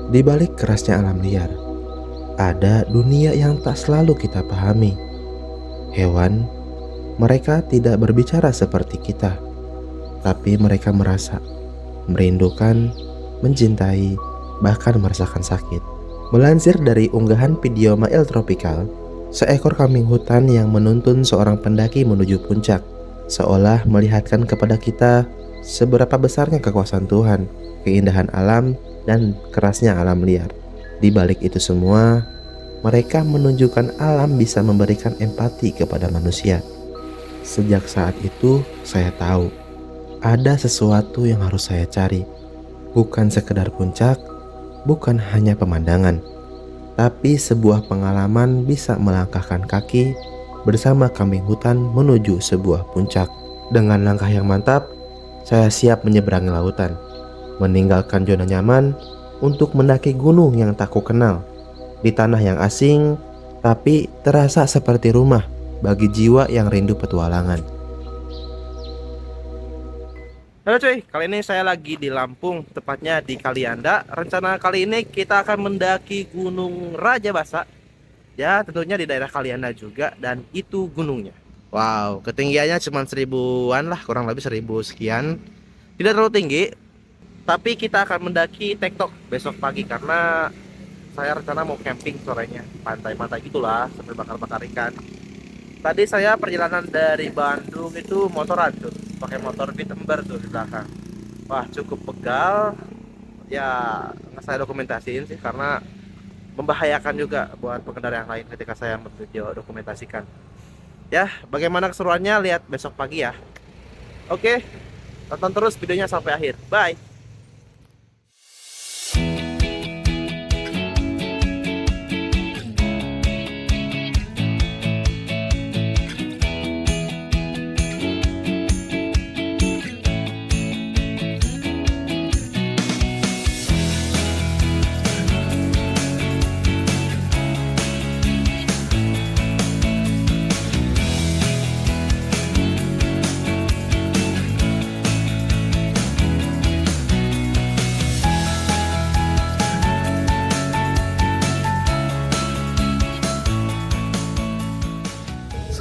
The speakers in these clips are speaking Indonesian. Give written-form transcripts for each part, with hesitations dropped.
Di balik kerasnya alam liar, ada dunia yang tak selalu kita pahami. Hewan, mereka tidak berbicara seperti kita, tapi mereka merasa, merindukan, mencintai, bahkan merasakan sakit. Melansir dari unggahan video Mail Tropical, seekor kambing hutan yang menuntun seorang pendaki menuju puncak, seolah melihatkan kepada kita seberapa besarnya kekuasaan Tuhan, keindahan alam, dan kerasnya alam liar. Di balik itu semua, mereka menunjukkan alam bisa memberikan empati kepada manusia. Sejak saat itu, saya tahu ada sesuatu yang harus saya cari. Bukan sekedar puncak, bukan hanya pemandangan, tapi sebuah pengalaman bisa melangkahkan kaki bersama kambing hutan menuju sebuah puncak. Dengan langkah yang mantap, saya siap menyeberangi lautan, meninggalkan zona nyaman untuk mendaki gunung yang tak ku kenal, di tanah yang asing tapi terasa seperti rumah bagi jiwa yang rindu petualangan. Halo cuy, kali ini saya lagi di Lampung, tepatnya di Kalianda. Rencana kali ini kita akan mendaki Gunung Rajabasa. Ya, tentunya di daerah Kalianda juga, dan itu gunungnya. Wow, ketinggiannya cuma 1000-an lah, kurang lebih 1000 sekian. Tidak terlalu tinggi, tapi kita akan mendaki Tektok besok pagi karena saya rencana mau camping sorenya, pantai-pantai gitulah, sambil bakar-bakar ikan. Tadi saya perjalanan dari Bandung itu motoran tuh, pakai motor Bitember tuh di belakang. Wah, cukup pegal. Ya, nggak saya dokumentasiin sih karena membahayakan juga buat pengendara yang lain ketika saya video dokumentasikan. Ya, bagaimana keseruannya lihat besok pagi ya. Oke, tonton terus videonya sampai akhir. Bye.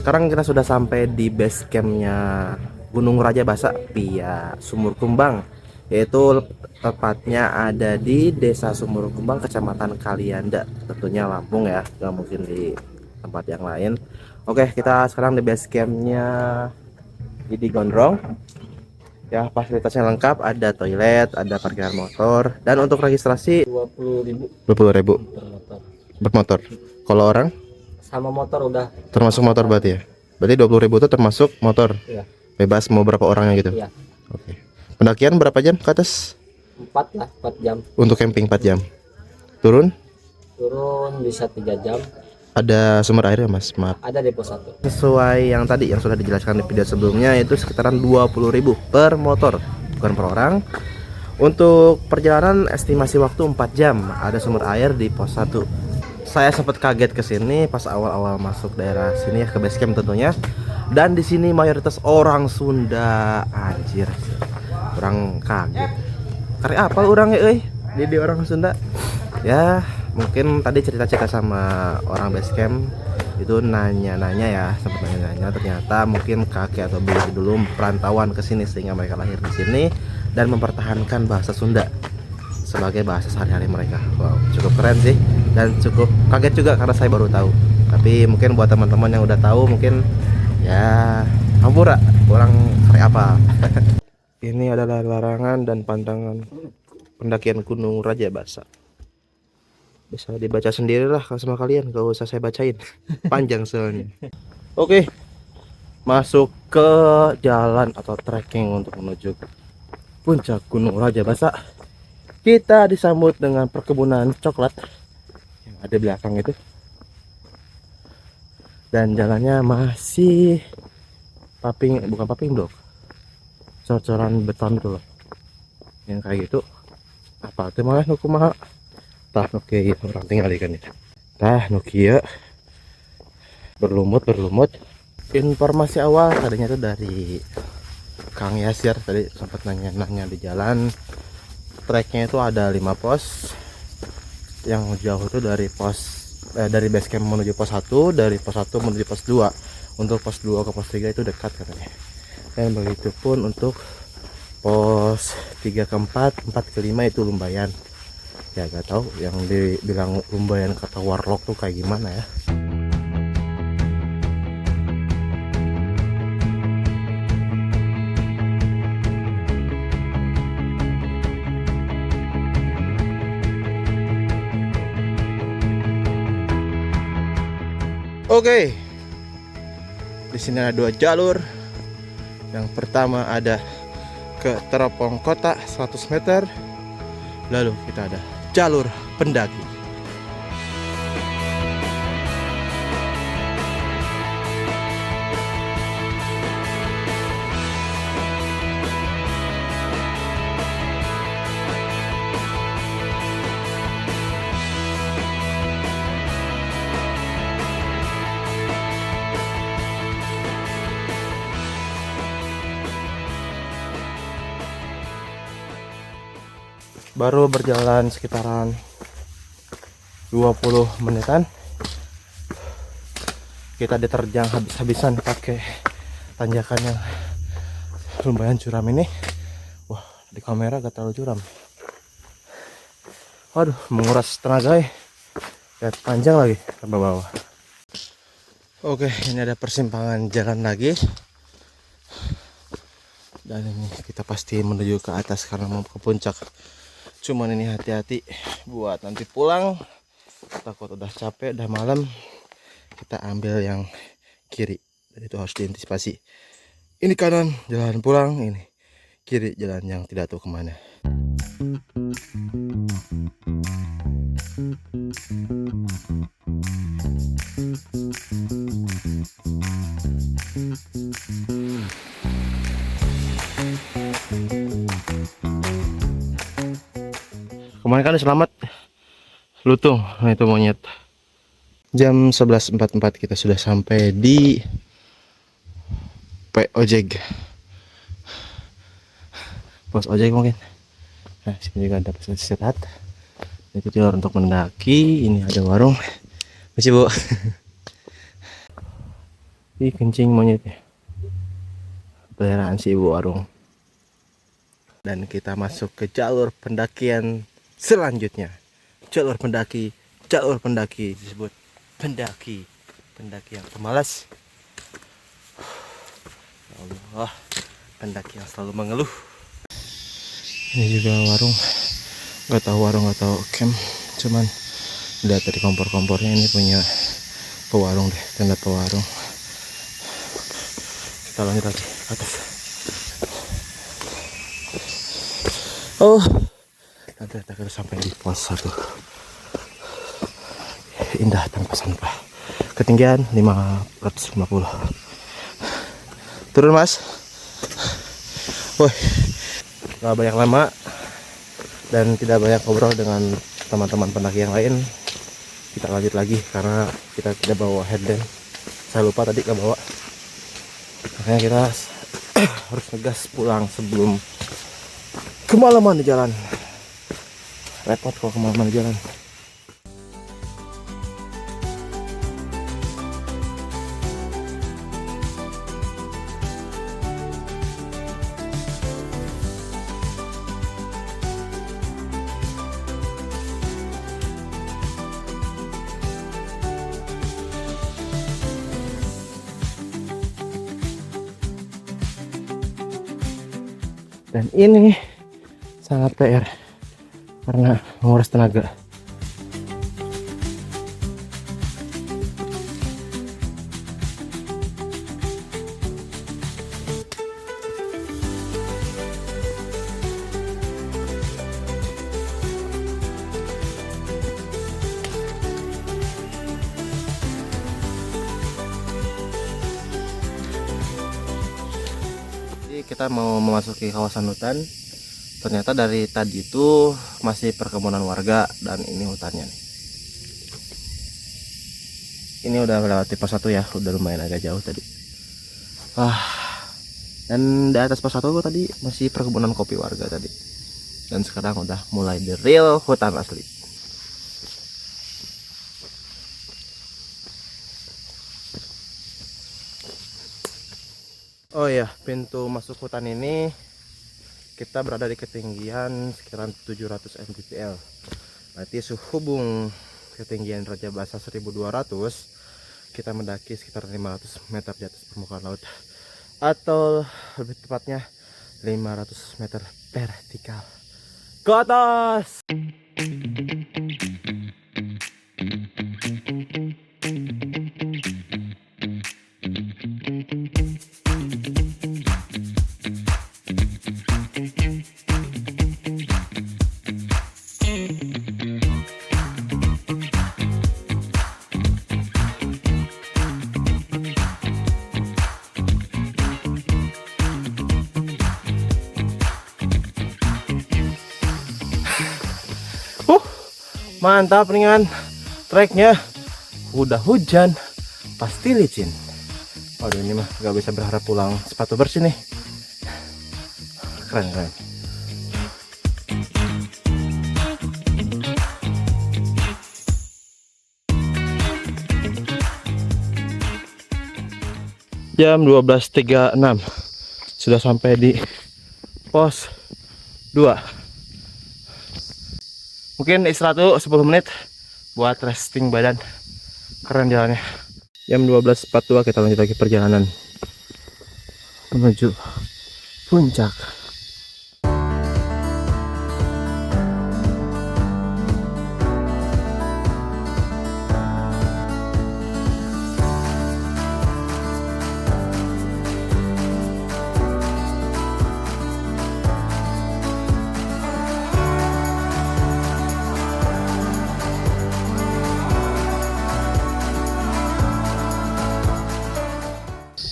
Sekarang kita sudah sampai di base campnya Gunung Rajabasa via Sumur Kumbang, yaitu tepatnya ada di Desa Sumur Kumbang, Kecamatan Kalianda, tentunya Lampung ya, nggak mungkin di tempat yang lain. Oke, kita sekarang di base campnya di Gondrong. Ya, fasilitasnya lengkap, ada toilet, ada parkiran motor, dan untuk registrasi 20.000 20.000 per motor. bermotor. Kalau orang Sama motor udah termasuk motor berarti ya? Berarti 20.000 itu termasuk motor. ya. Bebas mau berapa orangnya gitu. Iya. Oke. Pendakian berapa jam ke atas? 4 jam. Untuk camping 4 jam. Turun Bisa 3 jam. ada sumber air ya Mas? Maaf. Ada depo 1. Sesuai yang tadi yang sudah dijelaskan di video sebelumnya, itu sekitaran 20.000 per motor, bukan per orang. Untuk perjalanan estimasi waktu 4 jam. Ada sumber air di pos 1. Saya sempat kaget ke sini pas awal-awal masuk daerah sini ya, ke base camp tentunya. Dan di sini mayoritas orang Sunda, anjir. Orang kaget. Karena apa orang ya, Jadi orang Sunda. Ya, mungkin tadi cerita-cerita sama orang base camp itu nanya-nanya ya, sempat nanya-nanya, ternyata mungkin kakek atau buyut dulu perantauan ke sini sehingga mereka lahir di sini dan mempertahankan bahasa Sunda sebagai bahasa sehari-hari mereka. Wow, cukup keren sih, dan cukup kaget juga karena saya baru tahu. Tapi mungkin buat teman-teman yang udah tahu mungkin ya hampura kurang kayak apa. Ini adalah larangan dan pantangan pendakian Gunung Rajabasa. Bisa dibaca sendirilah sama kalian, gak usah saya bacain. Panjang soalnya. Oke, masuk ke jalan atau trekking untuk menuju puncak Gunung Rajabasa. Kita disambut dengan perkebunan coklat yang ada belakang itu, dan jalannya masih bukan paping blok, cor-coran beton tuh loh, yang kayak gitu. Apa tuh malah nukumaha tah nuki orang tinggal ikan ya, tah nuki ya berlumut. Informasi awal tadinya tuh dari Kang Yasir, tadi sempat nanya-nanya di jalan. Treknya itu ada 5 pos, yang jauh itu dari dari base camp menuju pos 1, dari pos 1 menuju pos 2. Untuk pos 2 ke pos 3 itu dekat katanya. Dan begitu pun untuk pos 3 ke 4, 4 ke 5 itu lumayan. Ya gak tahu yang dibilang lumayan kata warlock tuh kayak gimana ya. Oke, di sini ada 2 jalur. Yang pertama ada ke teropong kota 100 meter. Lalu kita ada jalur pendaki. Baru berjalan sekitaran 20 menitan kita diterjang habis-habisan pakai tanjakan yang lumayan curam ini. Wah, di kamera gak terlalu curam. Waduh, menguras tenaga ya. Lihat panjang lagi ke bawah. Oke, ini ada persimpangan jalan lagi. Dan ini kita pasti menuju ke atas karena mau ke puncak. Cuman ini hati-hati buat nanti pulang, takut udah capek, udah malam. Kita ambil yang kiri, dan itu harus diantisipasi. Ini kanan jalan pulang, ini kiri jalan yang tidak tahu kemana. Kemarin kan selamat lutung, nah itu monyet. Jam 11.44 kita sudah sampai di ojek, pos ojek mungkin. Nah, sini juga ada pos istirahat. Itu jalur untuk mendaki. Ini ada warung. Masih bu. Ih, kencing monyetnya. Peliharaan si ibu warung. Dan kita masuk ke jalur pendakian selanjutnya. Jalur pendaki disebut pendaki yang pemalas. Ya Allah, pendaki yang selalu mengeluh. Ini juga warung, nggak tahu camp, cuman lihat dari kompor-kompornya ini punya pewarung deh, tenda pewarung. Kita lanjut lagi ke atas. Oh, nanti kita sampai di pos 1. Indah tanpa sampah. Ketinggian 550. Turun mas. Woi, nggak banyak lama dan tidak banyak ngobrol dengan teman-teman pendaki yang lain. Kita lanjut lagi karena kita tidak bawa headlamp. Saya lupa tadi nggak bawa. Makanya kita harus ngegas pulang sebelum kemalaman di jalan. Repot kalau kemalaman di jalan. Dan ini sangat PR karena menguras tenaga. Kita mau memasuki kawasan hutan. Ternyata dari tadi itu masih perkebunan warga dan ini hutannya nih. Ini udah melewati pos 1 ya, udah lumayan agak jauh tadi. Dan di atas pos 1 tadi masih perkebunan kopi warga tadi. Dan sekarang udah mulai di real hutan asli. Oh ya, pintu masuk hutan ini kita berada di ketinggian sekitaran 700 mdpl. Berarti sehubung ketinggian Raja Basa 1200, kita mendaki sekitar 500 meter di atas permukaan laut, atau lebih tepatnya 500 meter vertikal ke atas. Mantap ringan treknya. Udah hujan pasti licin. Waduh, ini mah gak bisa berharap pulang sepatu bersih nih. Keren. Jam 12.36 sudah sampai di pos 2. Mungkin istirahat dulu 10 menit buat resting badan. Keren jalannya. Jam 12.42 kita lanjut lagi perjalanan menuju puncak.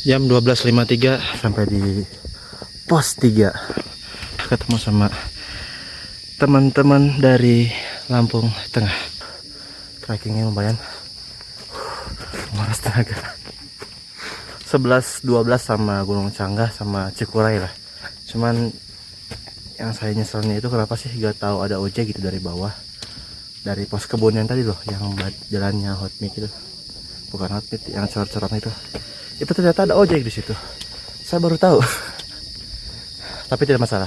Jam 12.53 sampai di pos 3. Ketemu sama teman-teman dari Lampung Tengah. Trekkingnya lumayan nguras tenaga. 11-12 sama Gunung Canggah sama Cikuray lah. Cuman yang saya nyeselnya itu kenapa sih gak tahu ada ojek gitu dari bawah, dari pos kebun yang tadi loh, yang jalannya hot mix itu. Bukan hot mix, yang coret-coret itu ternyata ada ojek di situ. Saya baru tahu. Tapi tidak masalah.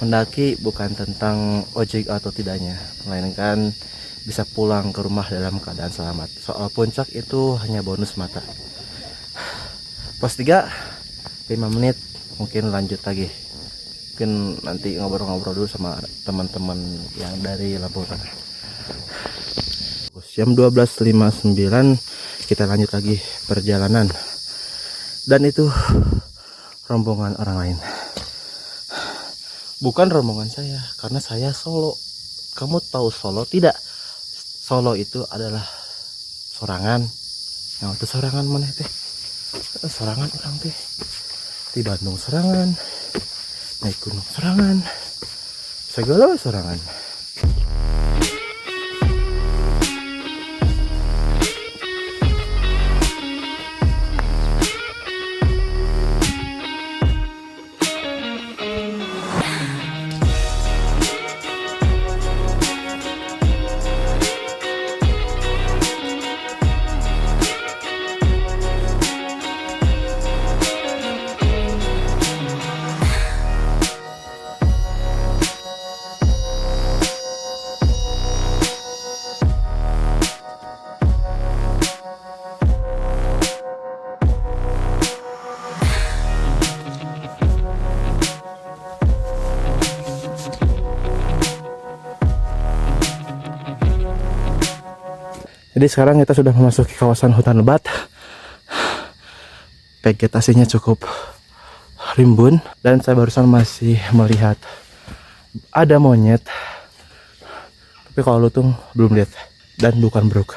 Mendaki bukan tentang ojek atau tidaknya, melainkan bisa pulang ke rumah dalam keadaan selamat. Soal puncak itu hanya bonus mata. Pos 3 5 menit, mungkin lanjut lagi. Mungkin nanti ngobrol-ngobrol dulu sama teman-teman yang dari Lampung Tengah. Jam 12.59 kita lanjut lagi perjalanan. Dan itu rombongan orang lain. Bukan rombongan saya, karena saya solo. Kamu tahu solo tidak? Solo itu adalah sorangan. Yang itu sorangan mana teh? Sorangan orang teh. Di Bandung sorangan, naik gunung sorangan, segala sorangan. Jadi sekarang kita sudah memasuki kawasan hutan lebat. Vegetasinya cukup rimbun dan saya barusan masih melihat ada monyet. Tapi kalau lutung belum lihat dan bukan brook.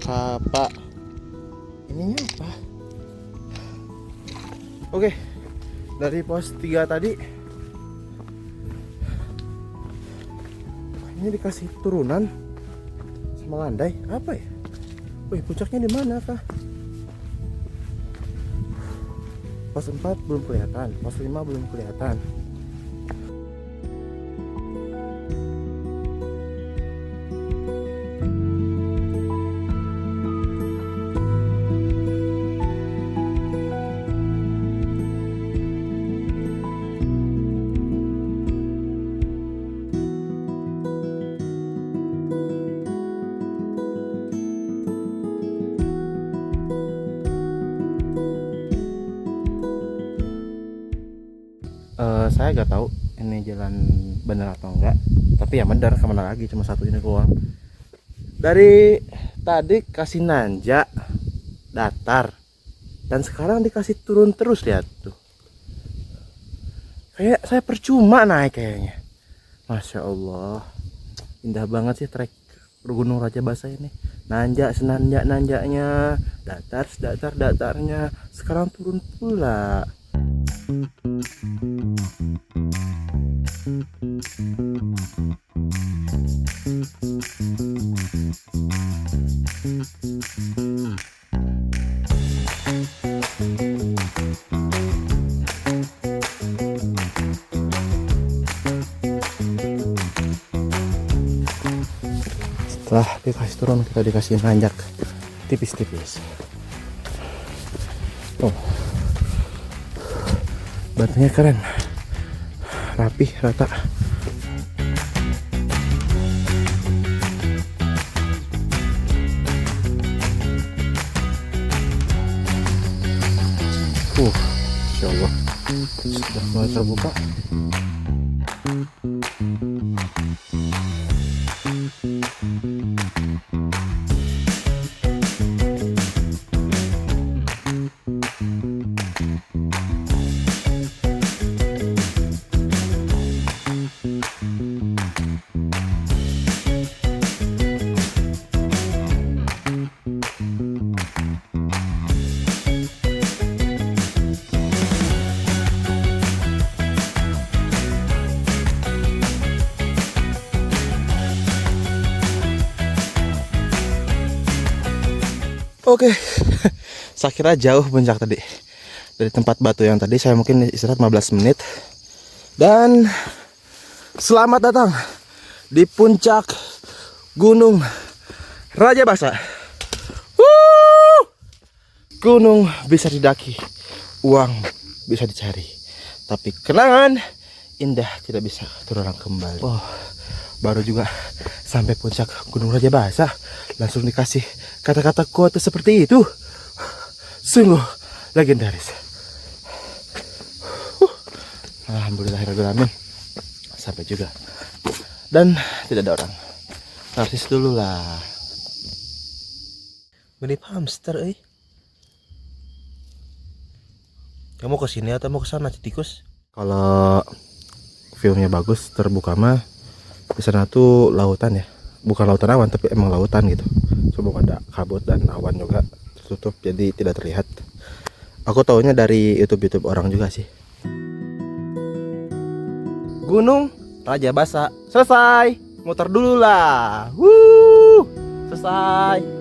apa? Ininya apa? Oke, dari pos 3 tadi ini dikasih turunan sama landai apa ya? Wih, puncaknya di mana kah? Pos 4 belum kelihatan, pos 5 belum kelihatan. Saya nggak tahu ini jalan bener atau enggak, tapi ya bener, kemana lagi, cuma satu ini doang. Dari tadi kasih nanjak datar dan sekarang dikasih turun terus, lihat tuh. Kayak saya percuma naik kayaknya. Masya Allah, indah banget sih trek Gunung Raja Basa ini. Nanjak senanjak nanjaknya, datarnya, sekarang turun pula. Setelah dikasih turun, kita dikasih nanjak tipis-tipis. Oh, batunya keren, rapih, rata. Insya Allah sudah mulai terbuka. Oke, saya kira jauh puncak tadi. Dari tempat batu yang tadi saya mungkin istirahat 15 menit. Dan selamat datang di puncak Gunung Raja Basa. Gunung bisa didaki, uang bisa dicari, tapi kenangan indah tidak bisa terulang kembali. Oh, baru juga sampai puncak Gunung Raja Basa langsung dikasih kata-kata kuat seperti itu. Sungguh legendaris. Alhamdulillahirrahmanirrahim. Sampai juga. Dan tidak ada orang. Narsis dulu lah. Menip hamster, Kamu ke sini atau mau ke sana, tikus? Kalau filmnya bagus, terbuka mah di sana tuh lautan ya. Bukan lautan awan, tapi emang lautan gitu. Cuma ada kabut dan awan juga tertutup, jadi tidak terlihat. Aku taunya dari YouTube orang juga sih. Gunung Raja Basa selesai. Muter dulu lah. Selesai.